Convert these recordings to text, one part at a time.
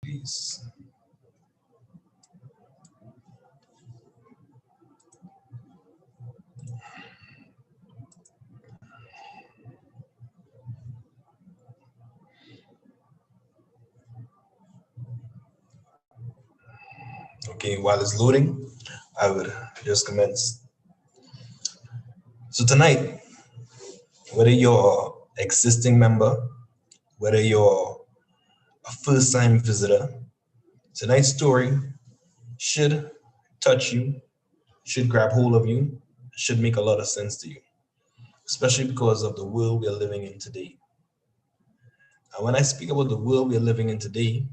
please. Okay, while it's loading, I would just commence. So tonight, whether you're an existing member, whether you're a first-time visitor, tonight's story should touch you, should grab hold of you, should make a lot of sense to you, especially because of the world we are living in today. And when I speak about the world we are living in today,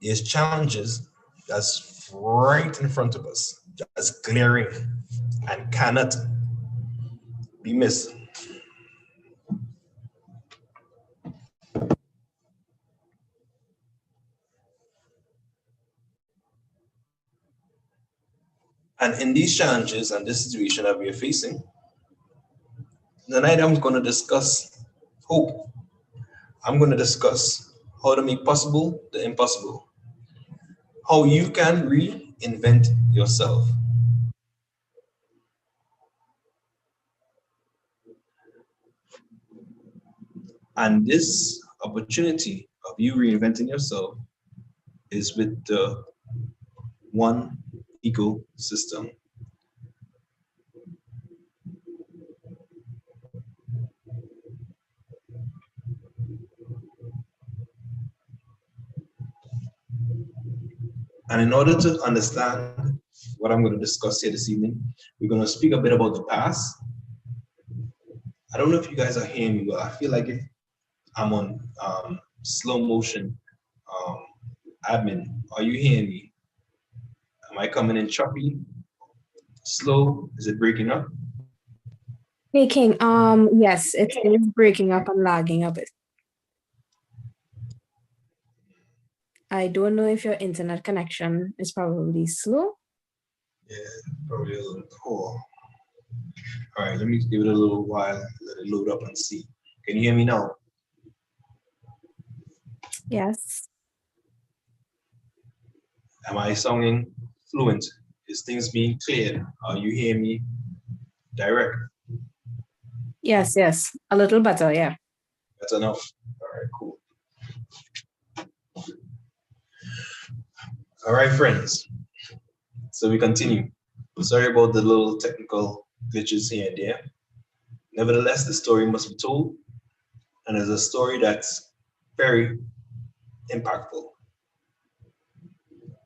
there's challenges that's right in front of us, that's glaring and cannot be missed. And in these challenges and this situation that we are facing, tonight I'm going to discuss hope. I'm going to discuss how to make possible the impossible, how you can reinvent yourself. And this opportunity of you reinventing yourself is with the One ecosystem. And in order to understand what I'm going to discuss here this evening, we're going to speak a bit about the past. I don't know if you guys are hearing me, but I feel like if I'm on slow motion admin, are you hearing me? Am I coming in choppy, slow? Is it breaking up? Hey King, yes, it is breaking up and lagging a bit. I don't know if your internet connection is probably slow. Yeah, probably a little poor. All right, let me give it a little while, let it load up and see. Can you hear me now? Yes. Am I sounding fluent? Is things being cleared? Are you hearing me direct? Yes, a little better, yeah. That's enough. All right, cool. All right, friends. So we continue. Sorry about the little technical glitches here and there. Nevertheless, the story must be told, and it's a story that's very impactful.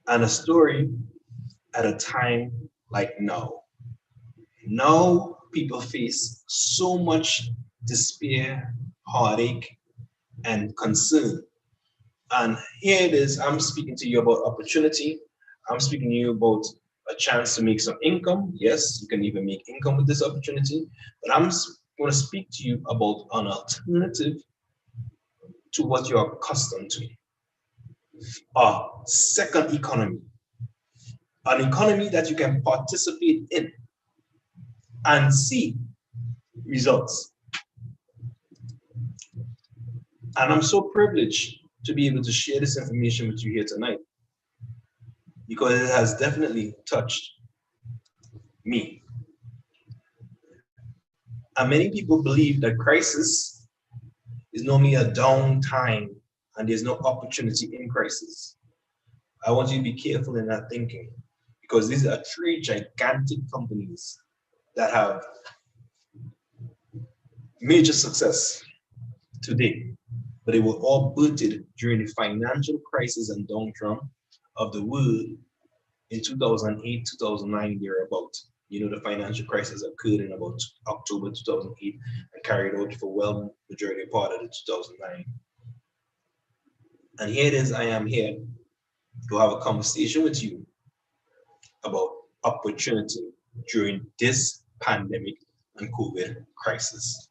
And a story at a time like now. Now people face so much despair, heartache, and concern. And here it is, I'm speaking to you about opportunity. I'm speaking to you about a chance to make some income. Yes, you can even make income with this opportunity, but I'm going to speak to you about an alternative to what you're accustomed to. A second economy, an economy that you can participate in and see results. And I'm so privileged to be able to share this information with you here tonight because it has definitely touched me. And many people believe that crisis is normally a down time and there's no opportunity in crisis. I want you to be careful in that thinking because these are three gigantic companies that have major success today, but they were all booted during the financial crisis and downturn of the world in 2008, 2009, thereabout. You know, the financial crisis occurred in about October 2008 and carried out for well majority part of the 2009. And here it is, I am here to have a conversation with you about opportunity during this pandemic and COVID crisis.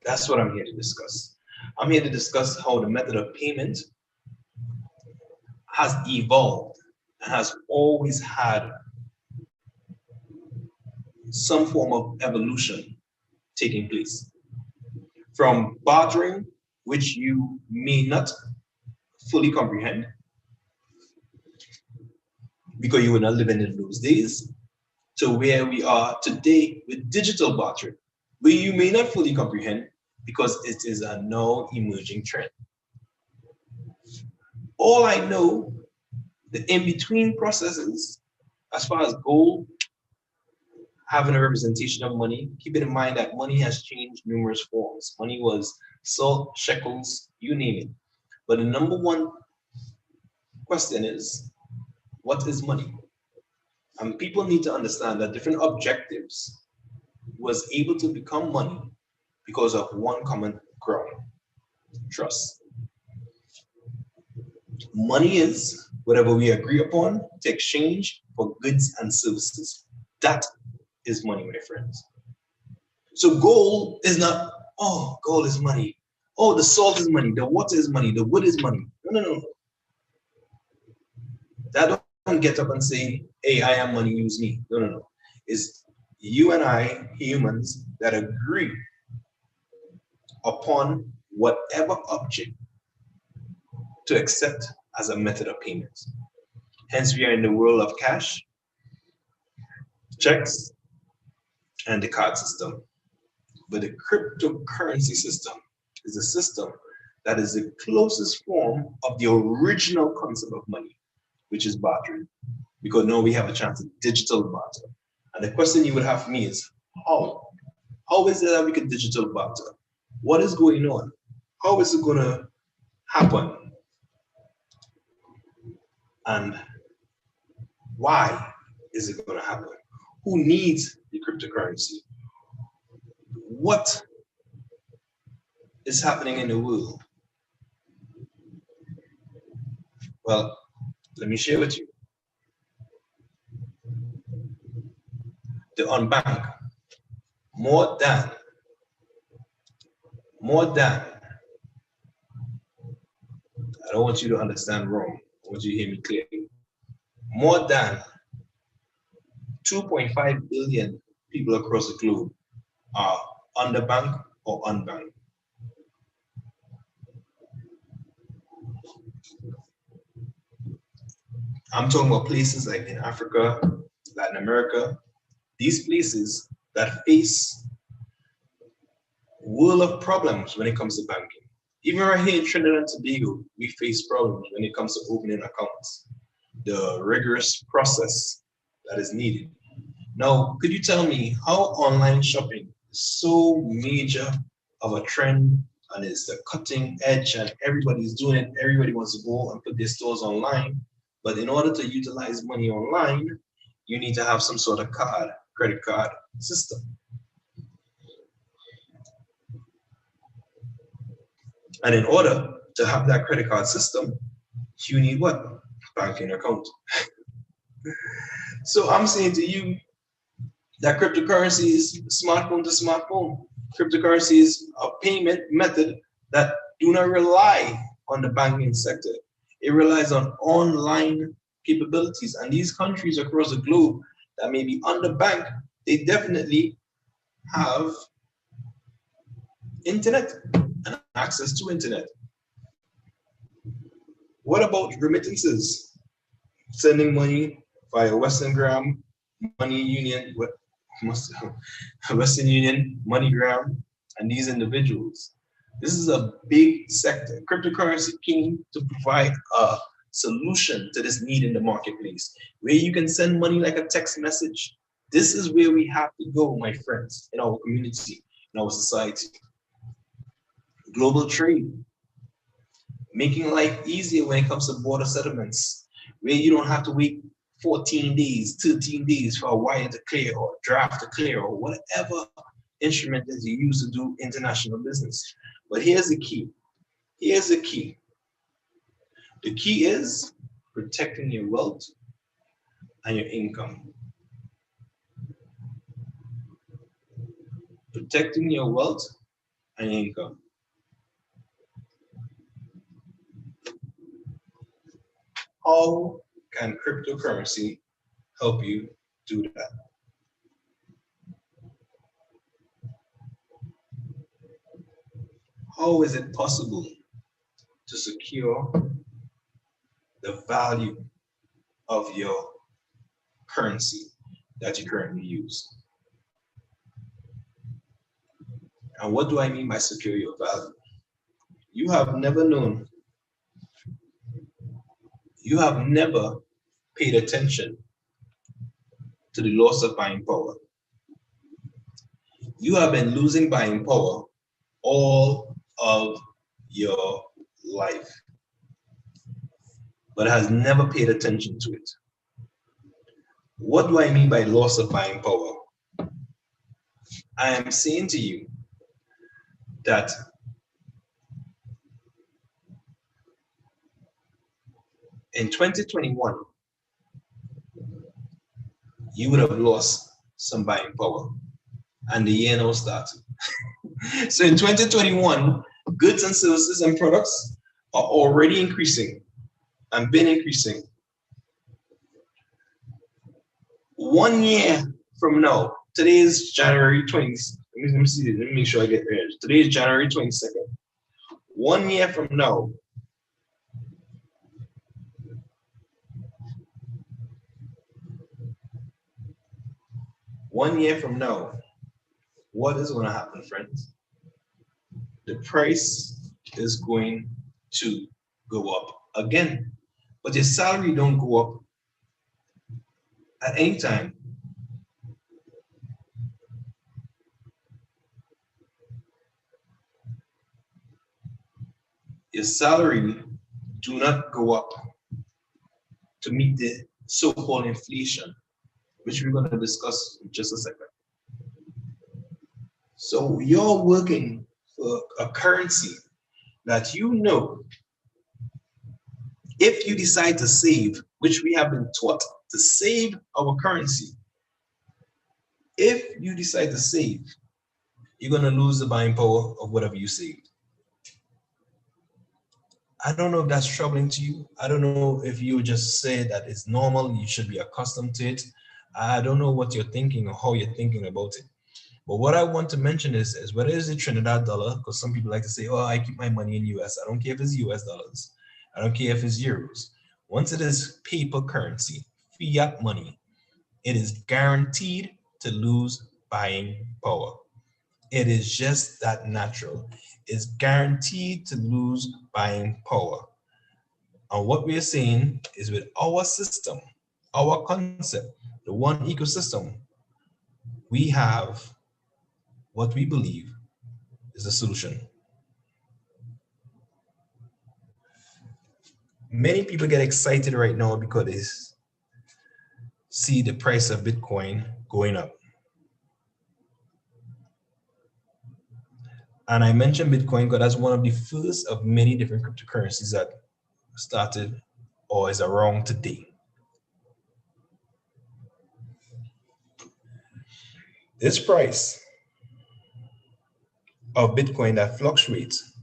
That's what I'm here to discuss. I'm here to discuss how the method of payment has evolved and has always had some form of evolution taking place. From bartering, which you may not fully comprehend because you were not living in those days to where we are today with digital bartering, where you may not fully comprehend because it is a now emerging trend. All I know, the in-between processes, as far as gold having a representation of money, keeping in mind that money has changed numerous forms. Money was salt, shekels, you name it. But the number one question is, what is money? And people need to understand that different objectives was able to become money because of one common ground, trust. Money is whatever we agree upon to exchange for goods and services. That is money, my friends. So gold is not, oh, gold is money. Oh, the salt is money. The water is money. The wood is money. No, no, no. That don't get up and say, hey, I am money, use me. No, no, no. It's you and I, humans, that agree upon whatever object to accept as a method of payment. Hence, we are in the world of cash, checks, and the card system. But the cryptocurrency system is a system that is the closest form of the original concept of money, which is bartering. Because now we have a chance of digital barter. And the question you would have for me is, how? How is it that we can digital barter? What is going on? How is it going to happen? And why is it going to happen? Who needs the cryptocurrency? What is happening in the world? Well, let me share with you. The unbanked, more than, I don't want you to understand wrong. I want you to hear me clearly. More than 2.5 billion people across the globe are underbanked or unbanked. I'm talking about places like in Africa, Latin America, these places that face world of problems when it comes to banking. Even right here in Trinidad and Tobago, we face problems when it comes to opening accounts, the rigorous process that is needed. Now, could you tell me how online shopping is so major of a trend and is the cutting edge and everybody's doing it, everybody wants to go and put their stores online, but in order to utilize money online, you need to have some sort of card, credit card system. And in order to have that credit card system, you need what? Banking account. So I'm saying to you that cryptocurrency is smartphone to smartphone. Cryptocurrency is a payment method that do not rely on the banking sector. It relies on online capabilities. And these countries across the globe that may be underbanked, they definitely have internet and access to internet. What about remittances? Sending money via Western Gram, Money Union, Western Union, MoneyGram, and these individuals. This is a big sector. Cryptocurrency came to provide a solution to this need in the marketplace, where you can send money like a text message. This is where we have to go, my friends, in our community, in our society. Global trade, making life easier when it comes to border settlements, where you don't have to wait 14 days, 13 days for a wire to clear or draft to clear or whatever instrument that you use to do international business. But here's the key. Here's the key. The key is protecting your wealth and your income. Protecting your wealth and your income. How can cryptocurrency help you do that? How is it possible to secure the value of your currency that you currently use. And what do I mean by secure your value? You have never known, you have never paid attention to the loss of buying power. You have been losing buying power all of your life, but has never paid attention to it. What do I mean by loss of buying power? I am saying to you that in 2021, you would have lost some buying power, and the year now started. So in 2021, goods and services and products are already increasing and been increasing. 1 year from now, today is January 20th. Let me see, let me make sure I get there. Today is January 22nd. 1 year from now, what is going to happen, friends? The price is going to go up again, but your salary don't go up at any time. Your salary do not go up to meet the so-called inflation, which we're going to discuss in just a second. So you're working for a currency that you know, if you decide to save, which we have been taught to save our currency, if you decide to save, you're going to lose the buying power of whatever you saved. I don't know if that's troubling to you. I don't know if you just say that it's normal, you should be accustomed to it. I don't know what you're thinking or how you're thinking about it. But what I want to mention is whether it's the Trinidad dollar, because some people like to say, oh, I keep my money in US. I don't care if it's US dollars. I don't care if it's euros. Once it is paper currency, fiat money, it is guaranteed to lose buying power. It is just that natural. It's guaranteed to lose buying power. And what we're saying is with our system, our concept, the one ecosystem, we have what we believe is the solution. Many people get excited right now because they see the price of Bitcoin going up. And I mentioned Bitcoin because that's one of the first of many different cryptocurrencies that started or is around today. This price of Bitcoin that fluctuates,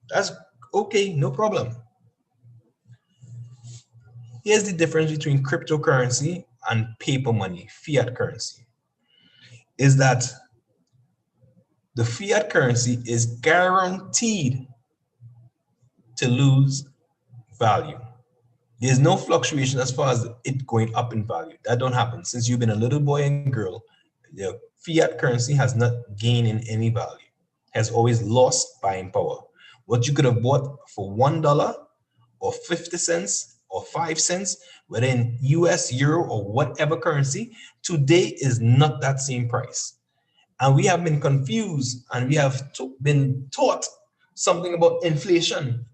that's okay, no problem. Here's the difference between cryptocurrency and paper money, fiat currency, is that the fiat currency is guaranteed to lose value. There's no fluctuation as far as it going up in value. That don't happen. Since you've been a little boy and girl, the fiat currency has not gained in any value, has always lost buying power. What you could have bought for $1 or 50 cents or 5 cents, whether in US, euro, or whatever currency, today is not that same price. And we have been confused and we have been taught something about inflation.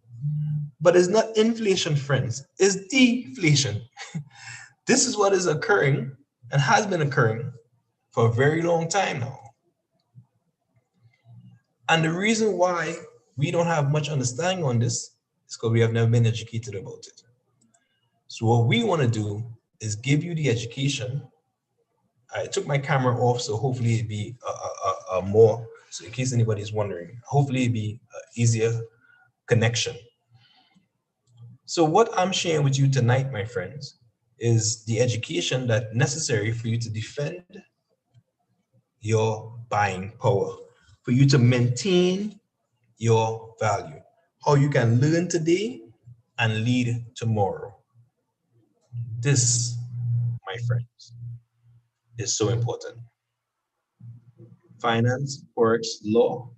But it's not inflation, friends, it's deflation. This is what is occurring and has been occurring for a very long time now. And the reason why we don't have much understanding on this is because we have never been educated about it. So what we want to do is give you the education. I took my camera off, so hopefully it'd be a more, so in case anybody's wondering, hopefully it'd be an easier connection. So what I'm sharing with you tonight, my friends, is the education that's necessary for you to defend your buying power, for you to maintain your value, how you can learn today and lead tomorrow. This, my friends, is so important. Finance, forex, law,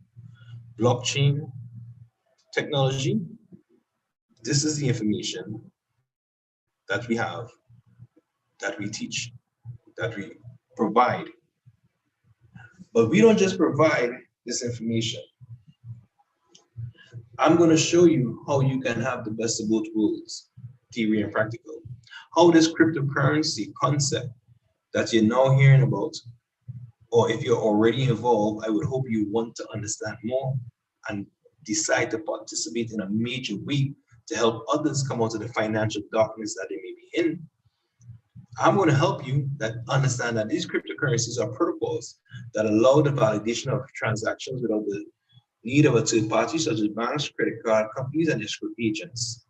blockchain, technology. This is the information that we have, that we teach, that we provide. But we don't just provide this information. I'm going to show you how you can have the best of both worlds, theory and practical. How this cryptocurrency concept that you're now hearing about, or if you're already involved, I would hope you want to understand more and decide to participate in a major way to help others come out of the financial darkness that they may be in. I'm going to help you that understand that these cryptocurrencies are protocols that allow the validation of transactions without the need of a third party, such as banks, credit card companies, and escrow agents.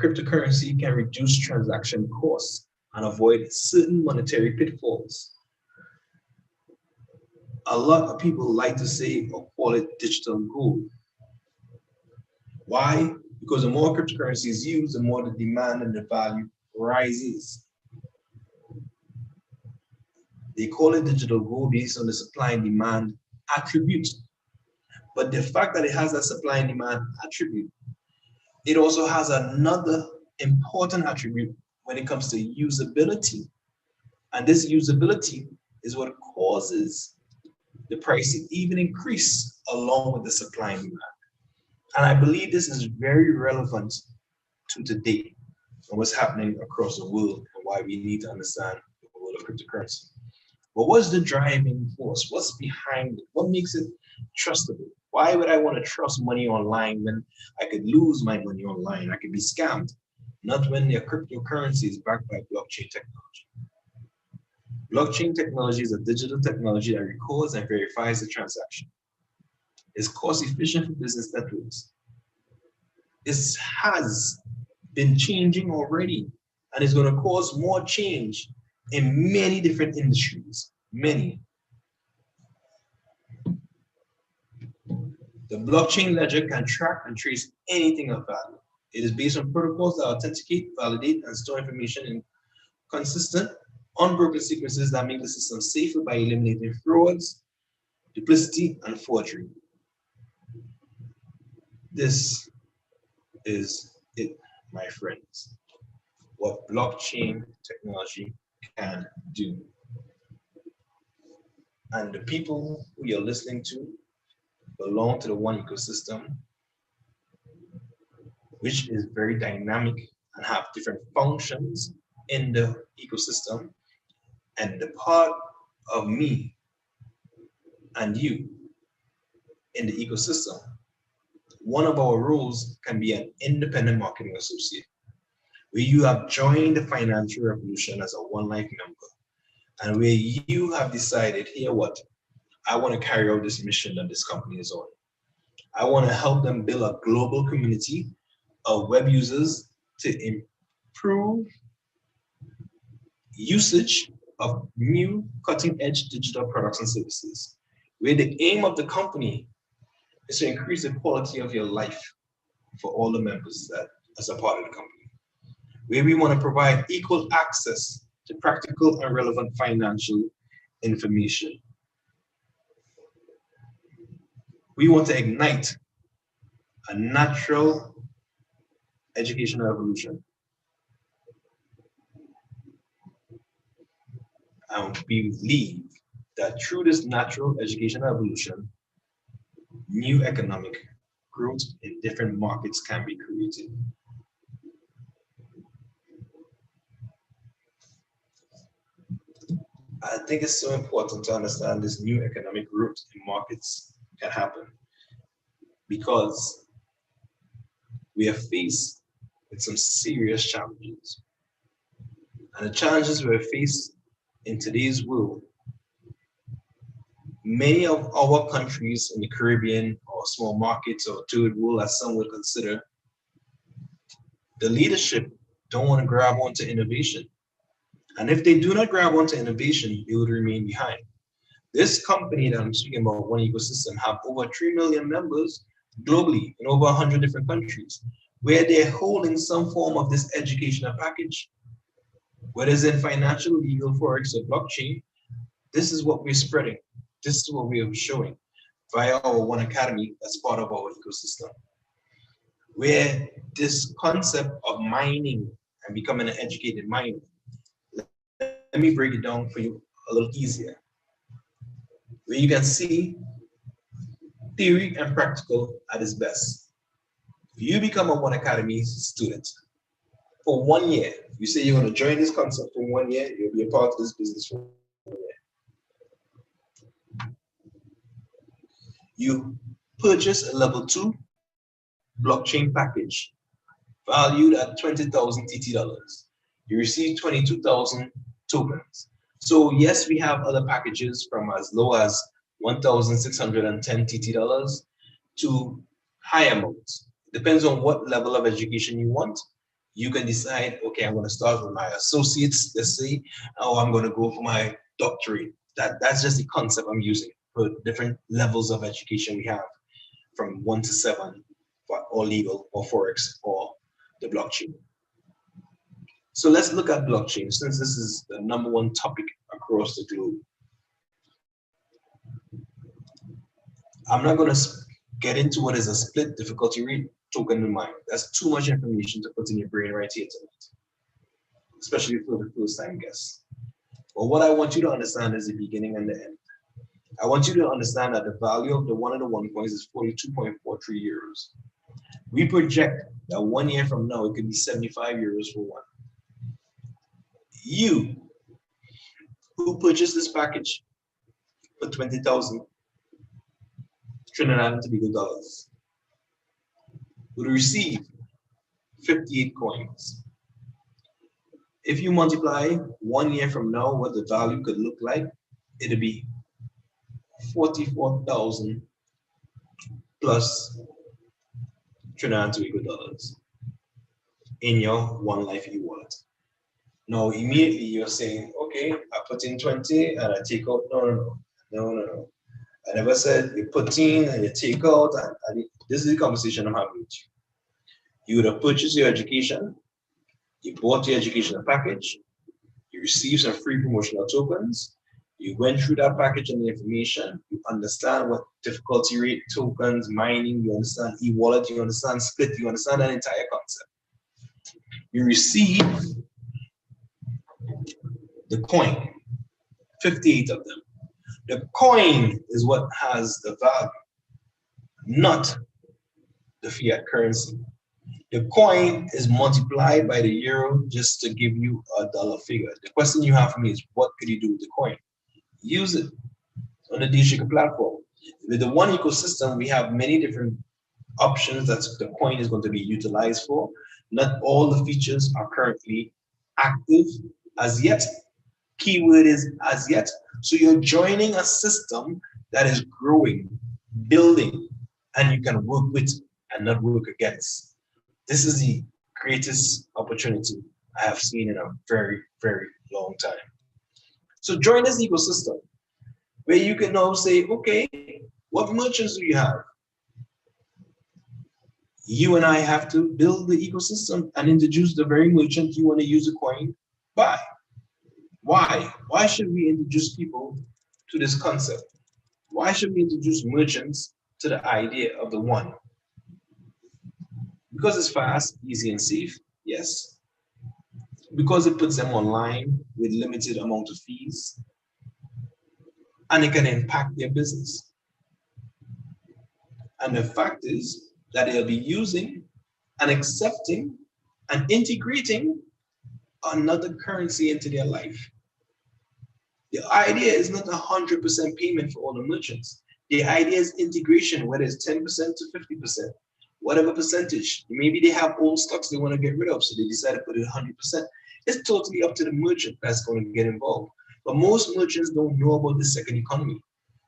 Cryptocurrency can reduce transaction costs and avoid certain monetary pitfalls. A lot of people like to say or call it digital gold. Why? Because the more cryptocurrency is used, the more the demand and the value rises. They call it digital gold based on the supply and demand attribute. But the fact that it has that supply and demand attribute, it also has another important attribute when it comes to usability. And this usability is what causes the price to even increase along with the supply and demand. And I believe this is very relevant to today and what's happening across the world and why we need to understand the world of cryptocurrency. But what's the driving force? What's behind it? What makes it trustable? Why would I want to trust money online when I could lose my money online? I could be scammed. Not when their cryptocurrency is backed by blockchain technology. Blockchain technology is a digital technology that records and verifies the transaction. It's cost efficient for business networks. It has been changing already, and it's going to cause more change in many different industries. Many. The blockchain ledger can track and trace anything of value. It is based on protocols that authenticate, validate, and store information in consistent, unbroken sequences that make the system safer by eliminating frauds, duplicity, and forgery. This is it, my friends, what blockchain technology can do. And the people who you're listening to belong to the one ecosystem, which is very dynamic and have different functions in the ecosystem. And the part of me and you in the ecosystem, one of our roles can be an independent marketing associate, where you have joined the financial revolution as a One Life member, and where you have decided, here what, I want to carry out this mission that this company is on. I want to help them build a global community of web users to improve usage of new cutting-edge digital products and services, where the aim of the company is to increase the quality of your life for all the members that as a part of the company, where we want to provide equal access to practical and relevant financial information. We want to ignite a natural educational evolution. And we believe that through this natural educational evolution, new economic growth in different markets can be created. I think it's so important to understand this new economic growth in markets can happen because we are faced with some serious challenges. And the challenges we are faced in today's world, many of our countries in the Caribbean or small markets or third world, as some would consider, the leadership don't want to grab onto innovation. And if they do not grab onto innovation, they would remain behind. This company that I'm speaking about, One Ecosystem, have over 3 million members globally in over 100 different countries. where they're holding some form of this educational package, whether it's in financial, legal, forex, or blockchain. This is what we're spreading. This is what we are showing via our OneAcademy as part of our ecosystem, where this concept of mining and becoming an educated miner, let me break it down for you a little easier, where you can see theory and practical at its best. If you become a OneAcademy student for 1 year, you say you're going to join this concept for 1 year, you'll be a part of this business for 1 year. You purchase a level 2 blockchain package valued at 20,000 TT dollars. You receive 22,000 tokens. So yes, we have other packages from as low as 1,610 TT dollars to high amounts. Depends on what level of education you want. You can decide, okay, I'm going to start with my associates, let's say, or I'm going to go for my doctorate. That's just the concept I'm using for different levels of education we have from 1 to 7 for or legal or forex or the blockchain. So let's look at blockchain, since this is the #1 topic across the globe. I'm not going to get into what is a split difficulty rate token in mind. That's too much information to put in your brain right here tonight, especially for the first time guests. But what I want you to understand is the beginning and the end. I want you to understand that the value of the 1 and the 1 coins is 42.43 euros. We project that 1 year from now, it could be 75 euros for one. You who purchased this package for 20,000 Trinidad and Tobago dollars would receive 58 coins. If you multiply 1 year from now, what the value could look like, it'd be 44,000 plus Trinidad and Tobago dollars in your One Life e-wallet. Now, immediately you're saying, okay, I put in 20 and I take out, no. I never said you put in and you take out, and this is the conversation I'm having with you. You would have purchased your education, you bought your educational package, you received some free promotional tokens, you went through that package and the information, you understand what difficulty rate, tokens, mining, you understand e-wallet, you understand split, you understand that entire concept. You receive the coin, 58 of them. The coin is what has the value, not the fiat currency. The coin is multiplied by the euro just to give you a dollar figure. The question you have for me is, what could you do with the coin? Use it on the DShaker platform. With the One ecosystem, we have many different options that the coin is going to be utilized for. Not all the features are currently active as yet. Keyword is as yet. So you're joining a system that is growing, building, and you can work with and not work against. This is the greatest opportunity I have seen in a very, very long time. So join this ecosystem where you can now say, okay, what merchants do you have? You and I have to build the ecosystem and introduce the very merchant you want to use the coin by. Why? Why should we introduce people to this concept? Why should we introduce merchants to the idea of the one? Because it's fast, easy, and safe, yes. Because it puts them online with limited amount of fees, and it can impact their business. And the fact is that they'll be using and accepting and integrating another currency into their life. The idea is not 100% payment for all the merchants. The idea is integration, whether it's 10% to 50%, whatever percentage. Maybe they have old stocks they want to get rid of, so they decide to put it 100%. It's totally up to the merchant that's going to get involved. But most merchants don't know about the second economy.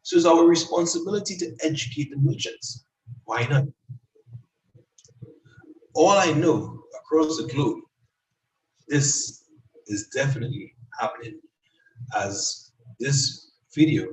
So it's our responsibility to educate the merchants. Why not? All I know across the globe, this is definitely happening, as this video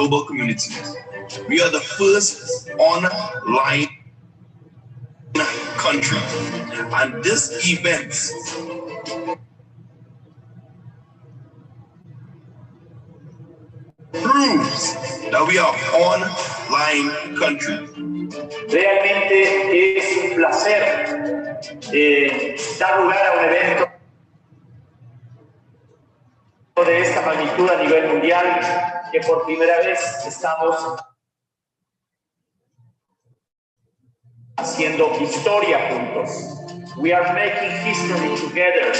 global community. We are the first online country, and this event proves that we are online country. Realmente es un placer dar lugar a un evento de esta magnitud a nivel mundial, que por primera vez estamos haciendo historia juntos. We are making history together.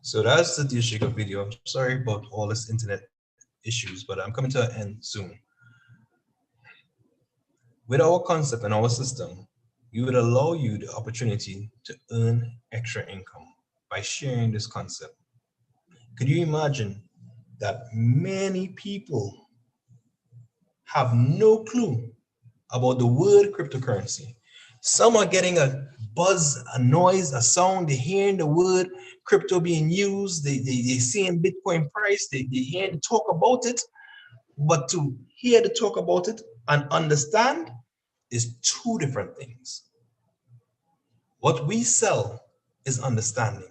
So that's the Diashika video. I'm sorry about all this internet issues, but I'm coming to an end soon. With our concept and our system, we would allow you the opportunity to earn extra income by sharing this concept. Could you imagine that many people have no clue about the word cryptocurrency? Some are getting a buzz, a noise, a sound. They're hearing the word crypto being used. They're seeing Bitcoin price. They're hearing the talk about it. But to hear the talk about it and understand is two different things. What we sell is understanding.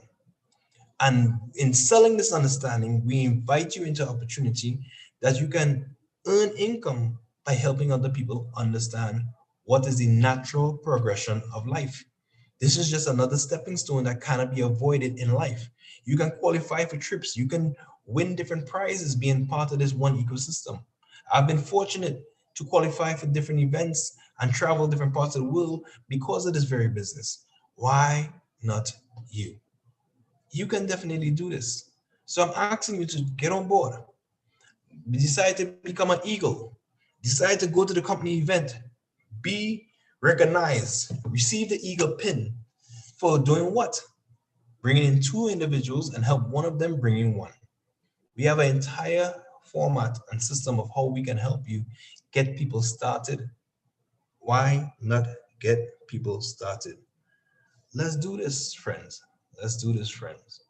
And in selling this understanding, we invite you into opportunity that you can earn income by helping other people understand what is the natural progression of life. This is just another stepping stone that cannot be avoided in life. You can qualify for trips. You can win different prizes being part of this one ecosystem. I've been fortunate to qualify for different events and travel different parts of the world because of this very business. Why not you? You can definitely do this. So I'm asking you to get on board. Decide to become an eagle. Decide to go to the company event. Be recognized. Receive the eagle pin for doing what? Bringing in two individuals and help one of them bring in one. We have an entire format and system of how we can help you get people started. Why not get people started? Let's do this, friends. Let's do this, friends.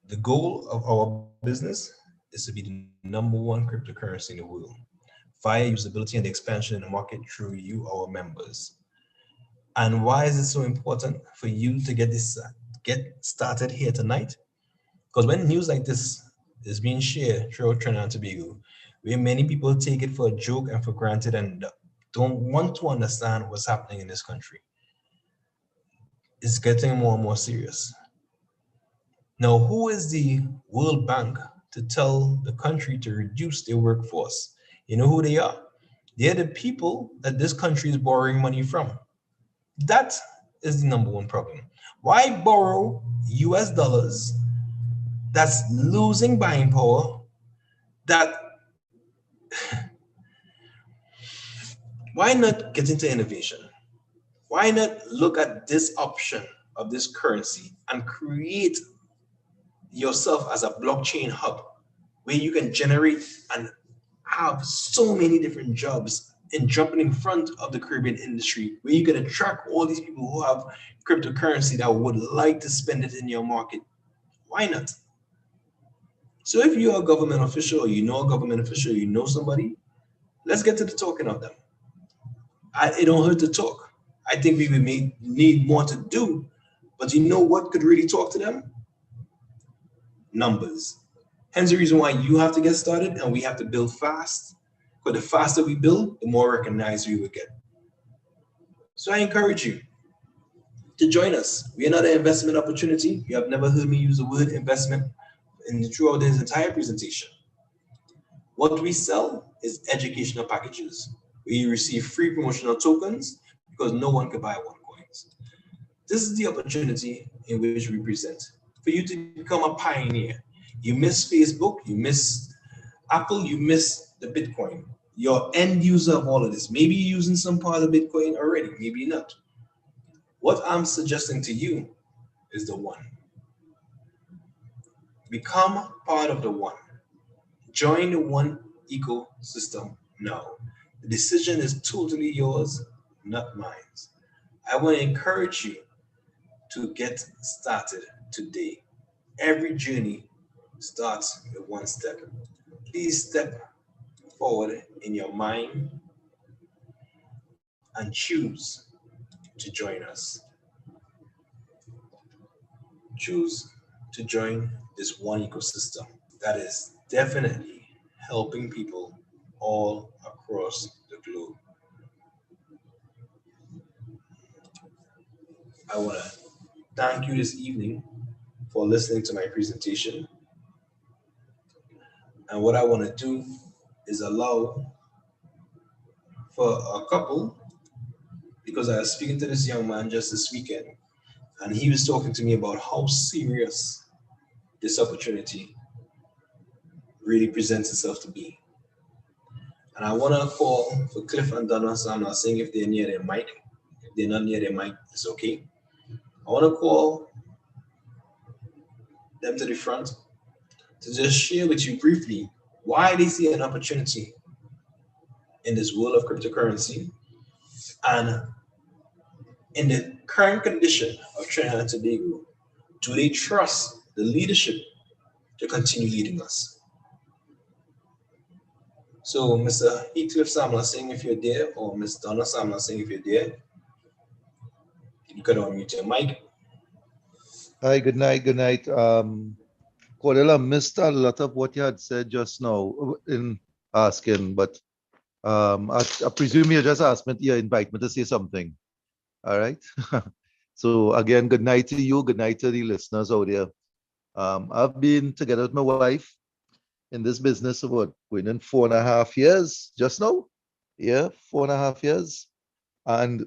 The goal of our business is to be the #1 cryptocurrency in the world via usability and expansion in the market through you, our members. And why is it so important for you to get started here tonight? Because when news like this is being shared throughout Trinidad and Tobago, where many people take it for a joke and for granted and don't want to understand what's happening in this country, it's getting more and more serious. Now, who is the World Bank to tell the country to reduce their workforce? You know who they are? They're the people that this country is borrowing money from. That is the #1 problem. Why borrow US dollars that's losing buying power? Why not get into innovation? Why not look at this option of this currency and create yourself as a blockchain hub where you can generate and have so many different jobs and jumping in front of the Caribbean industry, where you can attract all these people who have cryptocurrency that would like to spend it in your market. Why not? So if you're a government official, or you know a government official, you know somebody, let's get to the talking of them. It don't hurt to talk. I think we may need more to do, but you know what could really talk to them? Numbers. Hence the reason why you have to get started and we have to build fast. Because the faster we build, the more recognized we will get. So I encourage you to join us. We are not an investment opportunity. You have never heard me use the word investment throughout this entire presentation. What we sell is educational packages. We receive free promotional tokens because no one can buy OneCoins. This is the opportunity in which we present for you to become a pioneer. You miss Facebook, you miss Apple, you miss the Bitcoin. You're end user of all of this. Maybe you're using some part of Bitcoin already, maybe not. What I'm suggesting to you is the one. Become part of the one. Join the one ecosystem now. The decision is totally yours, not mine. I want to encourage you to get started today. Every journey starts with one step. Please step forward in your mind and choose to join us. Choose to join this one ecosystem that is definitely helping people all across the globe. I want to thank you this evening for listening to my presentation. And what I want to do is allow for a couple, because I was speaking to this young man just this weekend, and he was talking to me about how serious this opportunity really presents itself to be. And I want to call for Cliff and Donna, so I'm not saying if they're near their mic. If they're not near their mic, it's okay. I want to call them to the front to just share with you briefly why they see an opportunity in this world of cryptocurrency and in the current condition of Trinidad and Tobago. Do they trust the leadership to continue leading us? So, Mr. Heathcliff Samla Singh, if you're there, or Ms. Donna Samla Singh, if you're there, you could unmute your mic. Hi, good night, good night. Cordella, missed a lot of what you had said just now in asking, but I presume you just asked me, you invite me to say something. All right. So again, good night to you, good night to the listeners out there. I've been together with my wife in this business about going in 4.5 years just now. Yeah, 4.5 years. And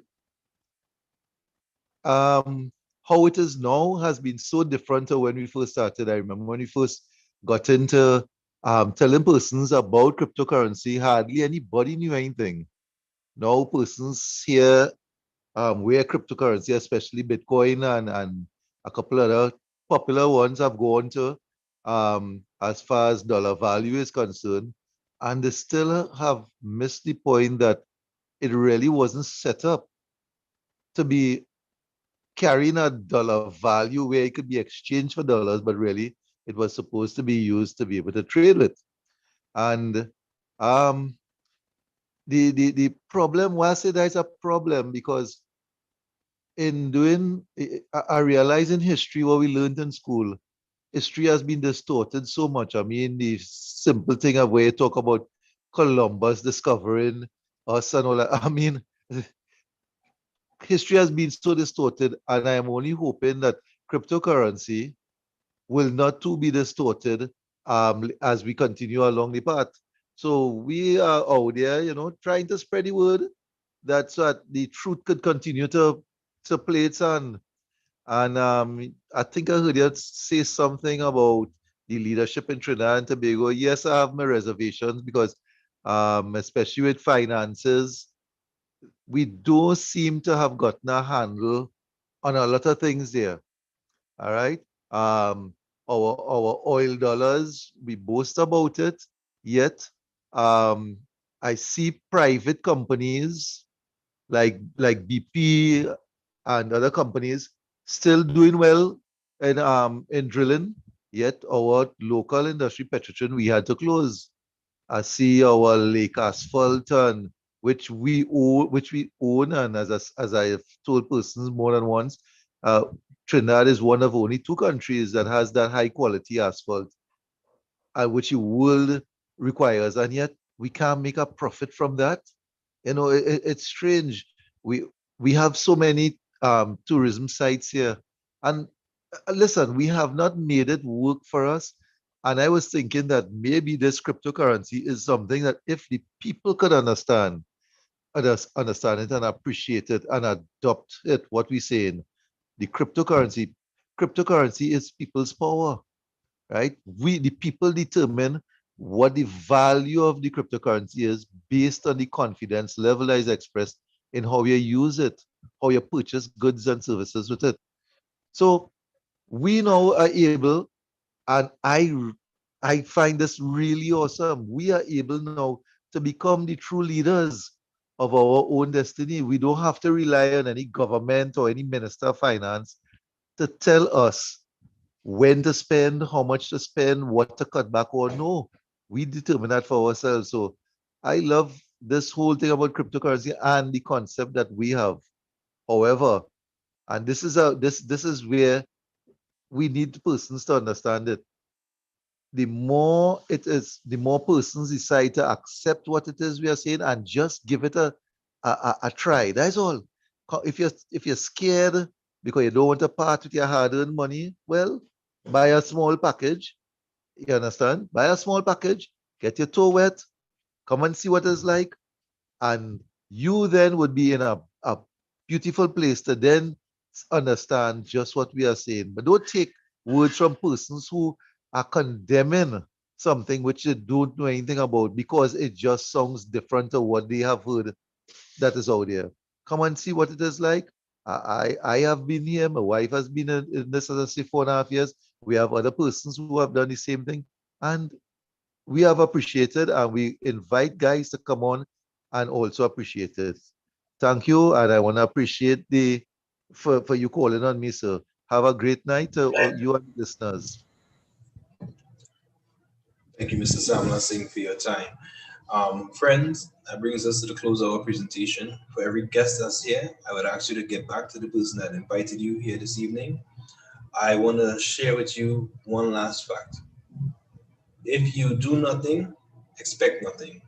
how it is now has been so different to when we first started. I remember when we first got into telling persons about cryptocurrency, hardly anybody knew anything. Now persons here where cryptocurrency, especially Bitcoin and a couple other popular ones have gone to as far as dollar value is concerned. And they still have missed the point that it really wasn't set up to be carrying a dollar value where it could be exchanged for dollars, but really it was supposed to be used to be able to trade with. And um, the problem was that there's a problem because in doing, I realize in history what we learned in school, history has been distorted so much. I mean, the simple thing of where you talk about Columbus discovering us and all that. I mean, history has been so distorted, and I am only hoping that cryptocurrency will not too be distorted as we continue along the path. So we are out there, trying to spread the word that so that the truth could continue to play its on. And I think I heard you say something about the leadership in Trinidad and Tobago. Yes, I have my reservations because, especially with finances, we don't seem to have gotten a handle on a lot of things there. All right. Our oil dollars, we boast about it, yet um, I see private companies like BP and other companies still doing well in drilling, yet our local industry, Petrotrin, we had to close. I see our Lake Asphalt, and which we own, and as I have told persons more than once, uh, Trinidad is one of only two countries that has that high quality asphalt, which the world requires, and yet we can't make a profit from that. It's strange. We have so many tourism sites here, and listen, we have not made it work for us. And I was thinking that maybe this cryptocurrency is something that if the people could understand it and appreciate it and adopt it, what we're saying, the cryptocurrency is people's power, right? The people determine what the value of the cryptocurrency is based on the confidence level that is expressed in how you use it, how you purchase goods and services with it. So we now are able, and I find this really awesome. We are able now to become the true leaders of our own destiny. We don't have to rely on any government or any minister of finance to tell us when to spend, how much to spend, what to cut back or no. We determine that for ourselves. So I love this whole thing about cryptocurrency and the concept that we have. However, and this is where we need persons to understand it. The more it is, the more persons decide to accept what it is we are saying and just give it a try. That's all. If you're scared because you don't want to part with your hard-earned money, well, buy a small package. You understand? Buy a small package, get your toe wet, come and see what it's like, and you then would be in a beautiful place to then understand just what we are saying. But don't take words from persons who are condemning something which they don't know anything about because it just sounds different to what they have heard that is out there. Come and see what it is like. I have been here. My wife has been in this, as I say, 4.5 years. We have other persons who have done the same thing. And we have appreciated, and we invite guys to come on and also appreciate it. Thank you, and I want to appreciate for you calling on me, sir. Have a great night, you and listeners. Thank you, Mr. Samla Singh, for your time. Friends, that brings us to the close of our presentation. For every guest that's here, I would ask you to get back to the person that invited you here this evening. I want to share with you one last fact. If you do nothing, expect nothing.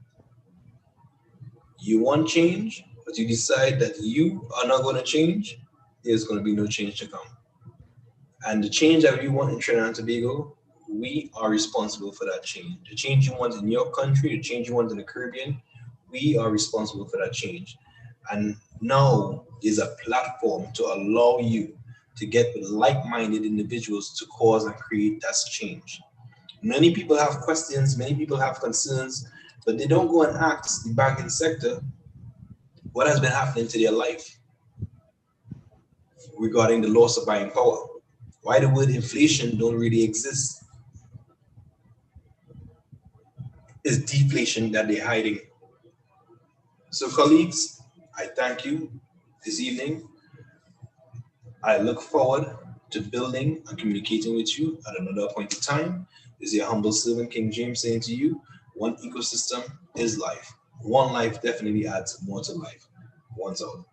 You want change, but you decide that you are not going to change, there's going to be no change to come. And the change that we want in Trinidad and Tobago, we are responsible for that change. The change you want in your country, the change you want in the Caribbean, we are responsible for that change. And now is a platform to allow you to get with like-minded individuals to cause and create that change. Many people have questions, many people have concerns, but they don't go and ask the banking sector what has been happening to their life regarding the loss of buying power. Why the word inflation don't really exist? It's deflation that they're hiding. So colleagues, I thank you this evening. I look forward to building and communicating with you at another point in time. This is your humble servant, King James, saying to you, one ecosystem is life. One life definitely adds more to life. One's out.